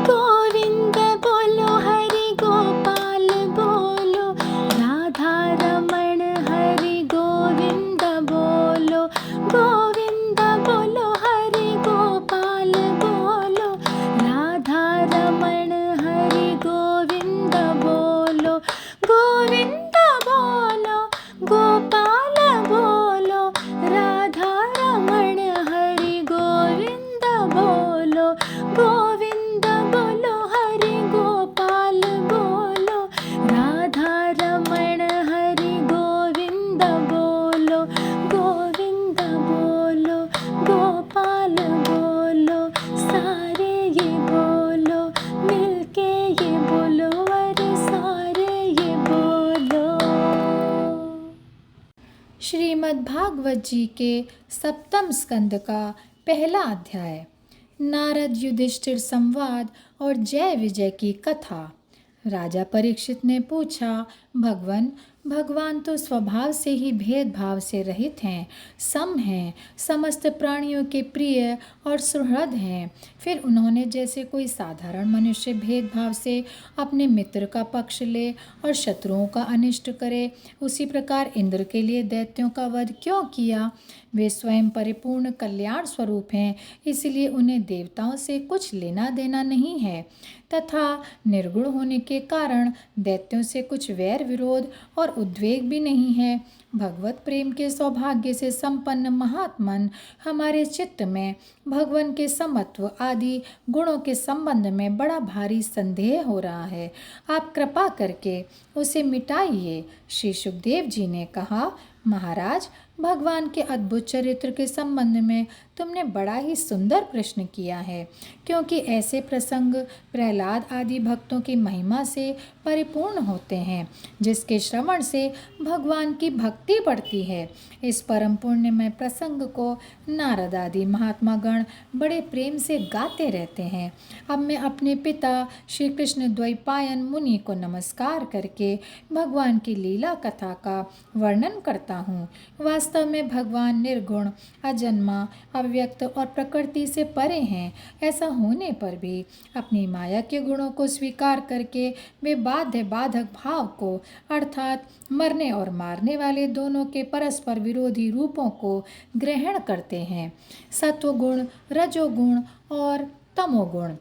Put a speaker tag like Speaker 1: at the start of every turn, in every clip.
Speaker 1: गोविंद बोलो हरि गोपाल बोलो, राधा रमण हरि गोविंद बोलो। गोविंद बोलो हरि गोपाल बोलो, राधा रमण हरि गोविंद बोलो। गोविंद बोलो गोपाल बोलो, राधा रमण हरि गोविंद बोलो। गोविंद बोलो हरि गोपाल बोलो, राधा रमण हरि गोविंद बोलो। गोविंद बोलो गोपाल बोलो, सारे ये बोलो, मिलके ये बोलो, अरे सारे ये बोलो। श्रीमद् भागवत जी के सप्तम स्कंद का पहला अध्याय, नारद युधिष्ठिर संवाद और जय विजय की कथा। राजा परीक्षित ने पूछा, भगवान तो स्वभाव से ही भेदभाव से रहित हैं, सम हैं, समस्त प्राणियों के प्रिय और सुहृद हैं। फिर उन्होंने जैसे कोई साधारण मनुष्य भेदभाव से अपने मित्र का पक्ष ले और शत्रुओं का अनिष्ट करे, उसी प्रकार इंद्र के लिए दैत्यों का वध क्यों किया? वे स्वयं परिपूर्ण कल्याण स्वरूप हैं, इसलिए उन्हें देवताओं से कुछ लेना देना नहीं है, तथा निर्गुण होने के कारण दैत्यों से कुछ वैर विरोध और उद्वेग भी नहीं है। भगवत प्रेम के सौभाग्य से संपन्न महात्मन हमारे चित्त में भगवान के समत्व आदि गुणों के संबंध में बड़ा भारी संदेह हो रहा है। आप कृपा करके उसे मिटाइए। श्री सुखदेव जी ने कहा, महाराज, भगवान के अद्भुत चरित्र के संबंध में तुमने बड़ा ही सुंदर प्रश्न किया है, क्योंकि ऐसे प्रसंग प्रहलाद आदि भक्तों की महिमा से परिपूर्ण होते हैं, जिसके श्रवण से भगवान की भक्ति बढ़ती है। इस परम पुण्यमय प्रसंग को नारद आदि महात्मा गण बड़े प्रेम से गाते रहते हैं। अब मैं अपने पिता श्री कृष्ण द्वैपायन मुनि को नमस्कार करके भगवान की लीला कथा का वर्णन करता हूँ। वास्तव में भगवान निर्गुण, अजन्मा, अव्यक्त और प्रकृति से परे हैं। ऐसा होने पर भी अपनी माया के गुणों को स्वीकार करके वे बाध्य बाधक भाव को, अर्थात मरने और मारने वाले दोनों के परस्पर विरोधी रूपों को ग्रहण करते हैं। सत्वगुण, रजोगुण और तमोगुण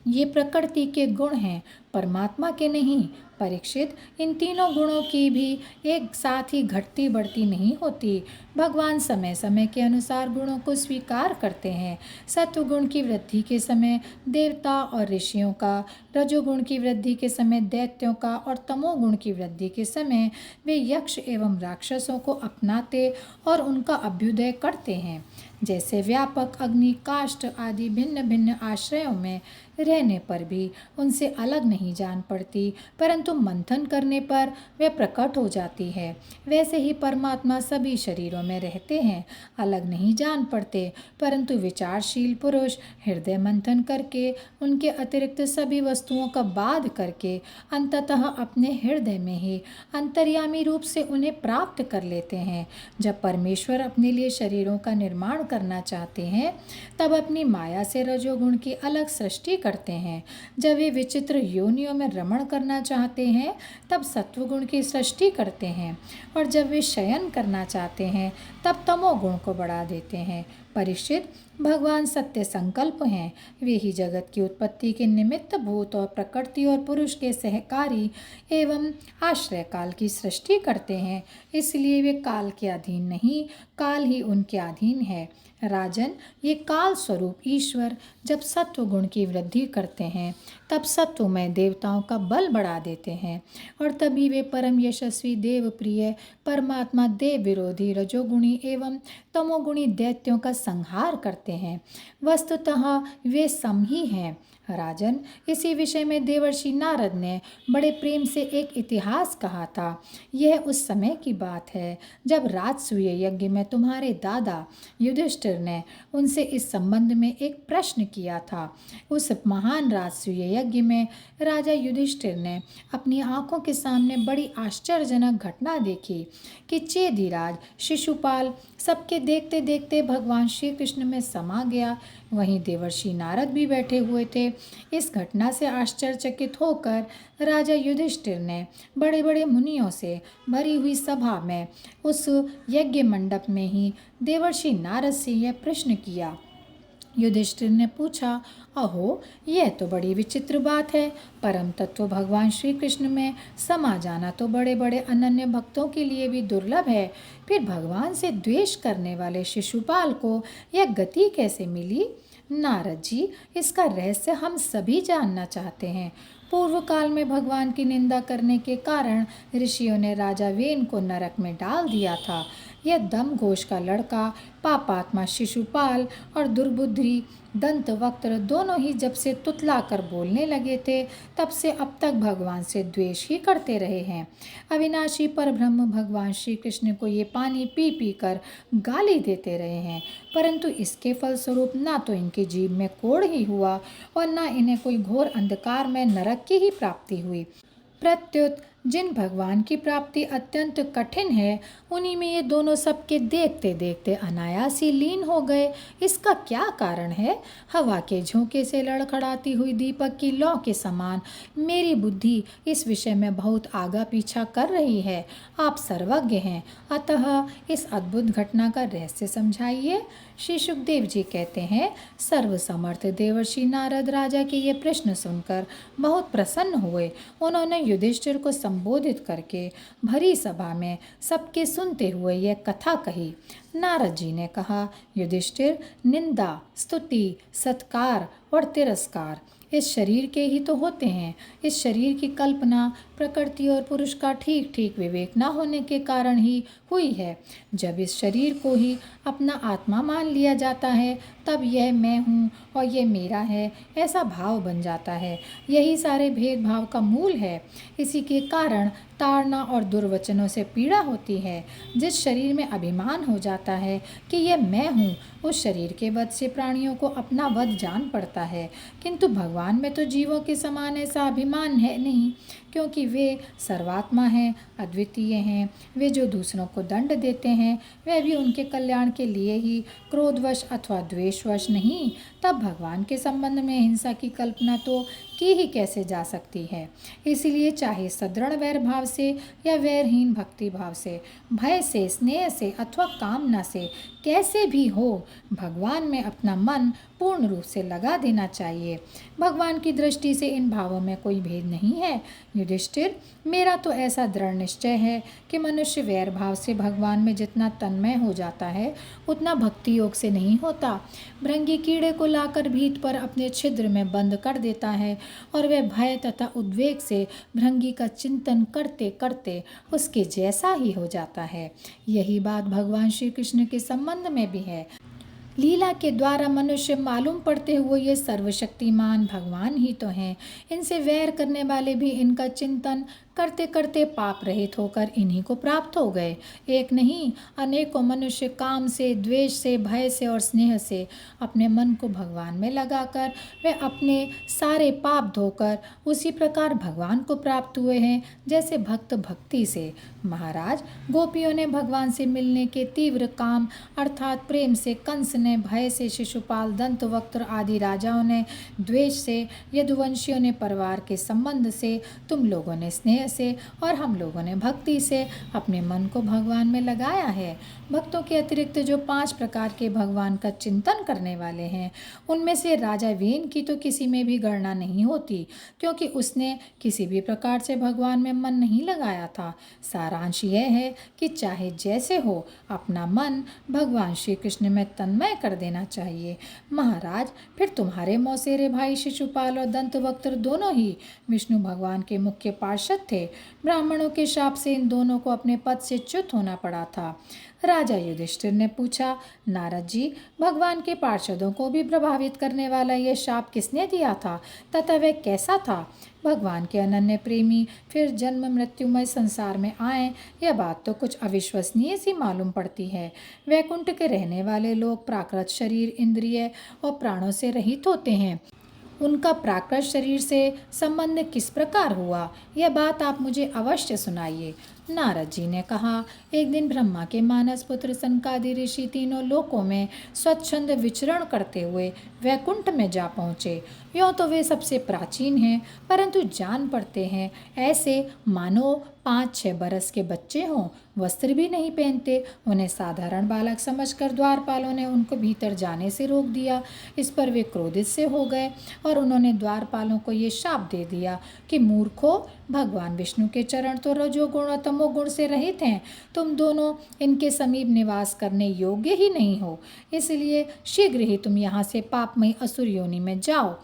Speaker 1: ये प्रकृति के गुण हैं, परमात्मा के नहीं। परीक्षित, इन तीनों गुणों की भी एक साथ ही घटती बढ़ती नहीं होती। भगवान समय समय के अनुसार गुणों को स्वीकार करते हैं। सत्वगुण की वृद्धि के समय देवता और ऋषियों का, रजोगुण की वृद्धि के समय दैत्यों का और तमोगुण की वृद्धि के समय वे यक्ष एवं राक्षसों को अपनाते और उनका अभ्युदय करते हैं। जैसे व्यापक अग्नि, काष्ठ आदि भिन्न भिन्न आश्रयों में रहने पर भी उनसे अलग नहीं जान पड़ती, परंतु मंथन करने पर वे प्रकट हो जाती है, वैसे ही परमात्मा सभी शरीरों में रहते हैं, अलग नहीं जान पड़ते, परंतु विचारशील पुरुष हृदय मंथन करके उनके अतिरिक्त सभी वस्तुओं का बाध करके अंततः अपने हृदय में ही अंतर्यामी रूप से उन्हें प्राप्त कर लेते हैं। जब परमेश्वर अपने लिए शरीरों का निर्माण करना चाहते हैं, तब अपनी माया से रजोगुण की अलग सृष्टि करते हैं। जब वे विचित्र योनियों में रमण करना चाहते हैं, तब सत्वगुण की सृष्टि करते हैं, और जब वे शयन करना चाहते हैं, तब तमोगुण को बढ़ा देते हैं। परीक्षित, भगवान सत्य संकल्प हैं। वे ही जगत की उत्पत्ति के निमित्त भूत और प्रकृति और पुरुष के सहकारी एवं आश्रय काल की सृष्टि करते हैं, इसलिए वे काल के अधीन नहीं, काल ही उनके अधीन है। राजन, ये काल स्वरूप ईश्वर जब सत्व गुण की वृद्धि करते हैं, तब सत्वमय देवताओं का बल बढ़ा देते हैं, और तभी वे परम यशस्वी देव प्रिय परमात्मा देव विरोधी रजोगुणी एवं तमोगुणी दैत्यों का संहार करते हैं। वस्तुतः वे सम ही हैं। राजन, इसी विषय में देवर्षि नारद ने बड़े प्रेम से एक इतिहास कहा था। यह उस समय की बात है जब राजसूय यज्ञ में तुम्हारे दादा युधिष्ठिर ने उनसे इस संबंध में एक प्रश्न किया था। उस महान राजसूय यज्ञ में राजा युधिष्ठिर ने अपनी आंखों के सामने बड़ी आश्चर्यजनक घटना देखी कि चेदीराज शिशुपाल सबके देखते देखते भगवान श्री कृष्ण में समा गया। वहीं देवर्षि नारद भी बैठे हुए थे। इस घटना से आश्चर्यचकित होकर राजा युधिष्ठिर ने बड़े बड़े मुनियों से भरी हुई सभा में उस यज्ञ मंडप में ही देवर्षि नारद से यह प्रश्न किया। युधिष्ठिर ने पूछा, अहो, यह तो बड़ी विचित्र बात है। परम तत्व भगवान श्री कृष्ण में समा जाना तो बड़े बड़े अनन्य भक्तों के लिए भी दुर्लभ है। फिर भगवान से द्वेष करने वाले शिशुपाल को यह गति कैसे मिली? नारद जी, इसका रहस्य हम सभी जानना चाहते हैं। पूर्व काल में भगवान की निंदा करने के कारण ऋषियों ने राजा वेन को नरक में डाल दिया था। यह दमघोष का लड़का पापात्मा शिशुपाल और दुर्बुद्धि दंतवक्त्र दोनों ही जब से तुतला कर बोलने लगे थे, तब से अब तक भगवान से द्वेष ही करते रहे हैं। अविनाशी परब्रह्म भगवान श्री कृष्ण को ये पानी पी पी कर गाली देते रहे हैं, परंतु इसके फलस्वरूप ना तो इनकी जीभ में कोढ़ ही हुआ और ना इन्हें कोई घोर अंधकार में नरक की ही प्राप्ति हुई। प्रत्युत जिन भगवान की प्राप्ति अत्यंत कठिन है, उन्हीं में ये दोनों सबके देखते देखते अनायास ही लीन हो गए। इसका क्या कारण है? हवा के झोंके से लड़खड़ाती हुई दीपक की लौ के समान मेरी बुद्धि इस विषय में बहुत आगा पीछा कर रही है। आप सर्वज्ञ हैं, अतः इस अद्भुत घटना का रहस्य समझाइए। श्री सुखदेव जी कहते हैं, सर्वसमर्थ देवर्षि नारद राजा के ये प्रश्न सुनकर बहुत प्रसन्न हुए। उन्होंने युधिष्ठिर को संबोधित करके भरी सभा में सबके सुनते हुए यह कथा कही। नारद जी ने कहा, युधिष्ठिर, निंदा, स्तुति, सत्कार और तिरस्कार इस शरीर के ही तो होते हैं। इस शरीर की कल्पना प्रकृति और पुरुष का ठीक ठीक विवेक न होने के कारण ही हुई है। जब इस शरीर को ही अपना आत्मा मान लिया जाता है, तब यह मैं हूँ और यह मेरा है, ऐसा भाव बन जाता है। यही सारे भेदभाव का मूल है। इसी के कारण ताड़ना और दुर्वचनों से पीड़ा होती है। जिस शरीर में अभिमान हो जाता है कि यह मैं हूँ, उस शरीर के वध से प्राणियों को अपना वध जान पड़ता है। किंतु भगवान में तो जीवों के समान ऐसा अभिमान है नहीं, क्योंकि वे सर्वात्मा हैं, अद्वितीय हैं। वे जो दूसरों को दंड देते हैं, वह भी उनके कल्याण के लिए ही, क्रोधवश अथवा द्वेषवश नहीं। तब भगवान के संबंध में हिंसा की कल्पना तो की ही कैसे जा सकती है। इसलिए चाहे सदृढ़ वैर भाव से या वैरहीन भक्ति भाव से, भय से, स्नेह से अथवा कामना से, कैसे भी हो, भगवान में अपना मन पूर्ण रूप से लगा देना चाहिए। भगवान की दृष्टि से इन भावों में कोई भेद नहीं है। युधिष्ठिर, मेरा तो ऐसा दृढ़ निश्चय है कि मनुष्य वैर भाव से भगवान में जितना तन्मय हो जाता है, उतना भक्ति योग से नहीं होता। भृंगी कीड़े को लाकर भीत पर अपने छिद्र में बंद कर देता है और वह भय तथा उद्वेग से भृंगी का चिंतन करते करते उसके जैसा ही हो जाता है। यही बात भगवान श्री कृष्ण के संबंध में भी है। लीला के द्वारा मनुष्य मालूम पड़ते हुए ये सर्वशक्तिमान भगवान ही तो हैं। इनसे वैर करने वाले भी इनका चिंतन करते करते पाप रहित होकर इन्हीं को प्राप्त हो गए। एक नहीं, अनेकों मनुष्य काम से, द्वेष से, भय से और स्नेह से अपने मन को भगवान में लगाकर वे अपने सारे पाप धोकर उसी प्रकार भगवान को प्राप्त हुए हैं जैसे भक्त भक्ति से। महाराज, गोपियों ने भगवान से मिलने के तीव्र काम अर्थात प्रेम से कंस ने, भय से शिशुपाल, दंतवक्त्र आदि राजाओं ने, द्वेष से यदुवंशियों ने, परिवार के संबंध से, तुम लोगों ने स्नेह से और हम लोगों ने भक्ति से अपने मन को भगवान में लगाया है। भक्तों के अतिरिक्त जो 5 प्रकार के भगवान का चिंतन करने वाले हैं, उनमें से राजा वेन की तो किसी में भी गणना नहीं होती, क्योंकि उसने किसी भी प्रकार से भगवान में मन नहीं लगाया था। सारांश यह है कि चाहे जैसे हो, अपना मन भगवान श्री कृष्ण में तन्मय कर देना चाहिए। महाराज, फिर तुम्हारे मौसेरे भाई शिशुपाल और दंतवक्त्र दोनों ही विष्णु भगवान के मुख्य पार्षद थे। ब्राह्मणों के शाप से इन दोनों को अपने पद से च्युत होना पड़ा था। राजा युधिष्ठिर ने पूछा, नारद जी, भगवान के पार्षदों को भी प्रभावित करने वाला यह शाप किसने दिया था तथा वह कैसा था? भगवान के अनन्य प्रेमी फिर जन्म मृत्युमय संसार में आए, यह बात तो कुछ अविश्वसनीय सी मालूम पड़ती है। वैकुंठ के रहने वाले लोग प्राकृत शरीर, इंद्रिय और प्राणों से रहित होते हैं। उनका प्राकृत शरीर से संबंध किस प्रकार हुआ, यह बात आप मुझे अवश्य सुनाइए। नारद जी ने कहा, एक दिन ब्रह्मा के मानस पुत्र सनकादि ऋषि तीनों लोकों में स्वच्छंद विचरण करते हुए वैकुंठ में जा पहुँचे। यूँ तो वे सबसे प्राचीन हैं, परंतु जान पड़ते हैं ऐसे मानो 5-6 बरस के बच्चे हों, वस्त्र भी नहीं पहनते। उन्हें साधारण बालक समझकर द्वारपालों ने उनको भीतर जाने से रोक दिया। इस पर वे क्रोधित से हो गए और उन्होंने द्वारपालों को ये शाप दे दिया कि मूर्खों, भगवान विष्णु के चरण तो रजोगुण और तमोगुण से रहित हैं, तुम दोनों इनके समीप निवास करने योग्य ही नहीं हो, इसलिए शीघ्र ही तुम यहाँ से पापमयी असुर योनि में जाओ।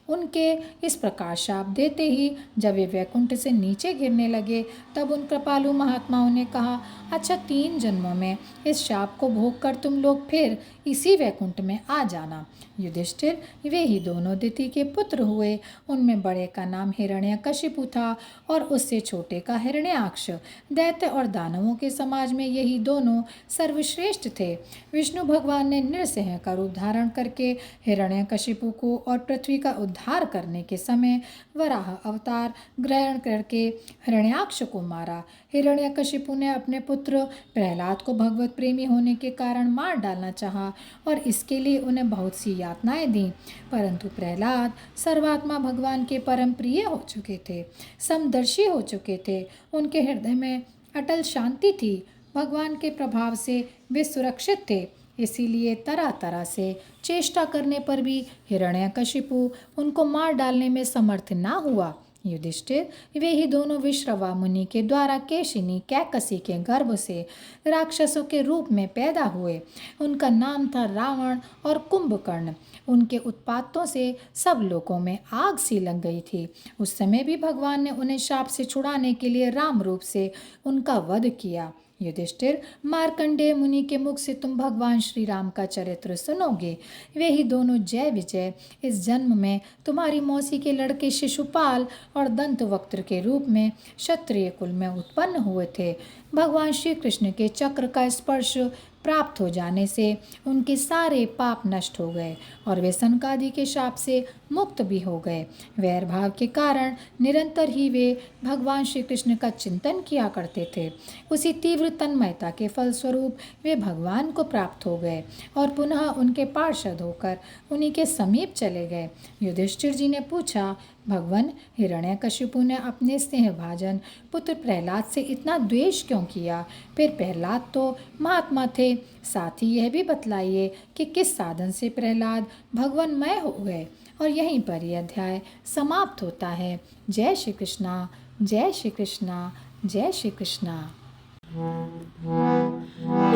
Speaker 1: उनके इस प्रकार शाप देते ही जब वे वैकुंठ से नीचे गिरने लगे, तब उन कृपालु महात्माओं ने कहा, अच्छा 3 जन्मों में इस शाप को भोग कर तुम लोग फिर इसी वैकुंठ में आ जाना। युधिष्ठिर वे ही दोनों दिति के पुत्र हुए। उनमें बड़े का नाम हिरण्यकशिपु था और उससे छोटे का हिरण्याक्ष। दैत्य और दानवों के समाज में यही दोनों सर्वश्रेष्ठ थे। विष्णु भगवान ने नृसिंह का रूप धारण करके हिरण्यकशिपु को और पृथ्वी का उद्धार करने के समय वराह अवतार ग्रहण करके हिरण्याक्ष को मारा। हिरण्यकशिपु ने अपने पुत्र प्रहलाद को भगवत प्रेमी होने के कारण मार डालना चाहा और इसके लिए उन्हें बहुत सी यातनाएं दी, परंतु प्रहलाद सर्वात्मा भगवान के परम प्रिय हो चुके थे, समदर्शी हो चुके थे। उनके हृदय में अटल शांति थी। भगवान के प्रभाव से वे सुरक्षित थे, इसीलिए तरह तरह से चेष्टा करने पर भी हिरण्यकशिपु उनको मार डालने में समर्थ ना हुआ। युधिष्ठिर वे ही दोनों विश्रवा मुनि के द्वारा केशिनी कैकसी के गर्भ से राक्षसों के रूप में पैदा हुए। उनका नाम था रावण और कुंभकर्ण। उनके उत्पातों से सब लोगों में आग सी लग गई थी। उस समय भी भगवान ने उन्हें शाप से छुड़ाने के लिए राम रूप से उनका वध किया। युधिष्ठिर मार्कंडेय मुनि के मुख से तुम भगवान श्री राम का चरित्र सुनोगे। वे ही दोनों जय विजय इस जन्म में तुम्हारी मौसी के लड़के शिशुपाल और दंतवक्त्र के रूप में क्षत्रिय कुल में उत्पन्न हुए थे। भगवान श्री कृष्ण के चक्र का स्पर्श प्राप्त हो जाने से उनके सारे पाप नष्ट हो गए और वे सनकादि के शाप से मुक्त भी हो गए। वैर भाव के कारण निरंतर ही वे भगवान श्री कृष्ण का चिंतन किया करते थे। उसी तीव्र तन्मयता के फलस्वरूप वे भगवान को प्राप्त हो गए और पुनः उनके पार्षद होकर उन्हीं के समीप चले गए। युधिष्ठिर जी ने पूछा, भगवान हिरण्यकशिपु ने अपने स्नेहभाजन पुत्र प्रहलाद से इतना द्वेष क्यों किया? फिर प्रहलाद तो महात्मा थे, साथ ही यह भी बतलाइए कि किस साधन से प्रहलाद भगवानमय हो गए। और यहीं पर यह अध्याय समाप्त होता है। जय श्री कृष्णा, जय श्री कृष्णा, जय श्री कृष्णा।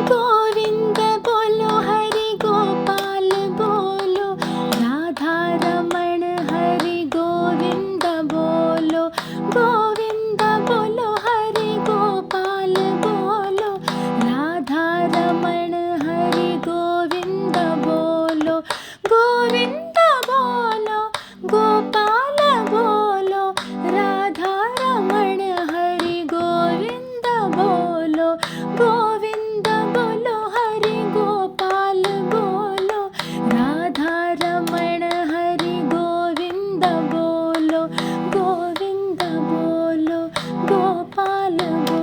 Speaker 2: गोविंद बोलो हरि गोपाल बोलो, राधा रमण हरि गोविंद बोलो। गोविंद बोलो हरि गोपाल बोलो, राधा रमण हरि गोविंद बोलो। गोविंद बोलो गोपाल बोलो, राधा रमण हरि गोविंद बोलो। गोविंद बोलो हरि गोपाल बोलो, राधा रमण हरि गोविंद बोलो। गोविंद बोलो गोपाल बोलो।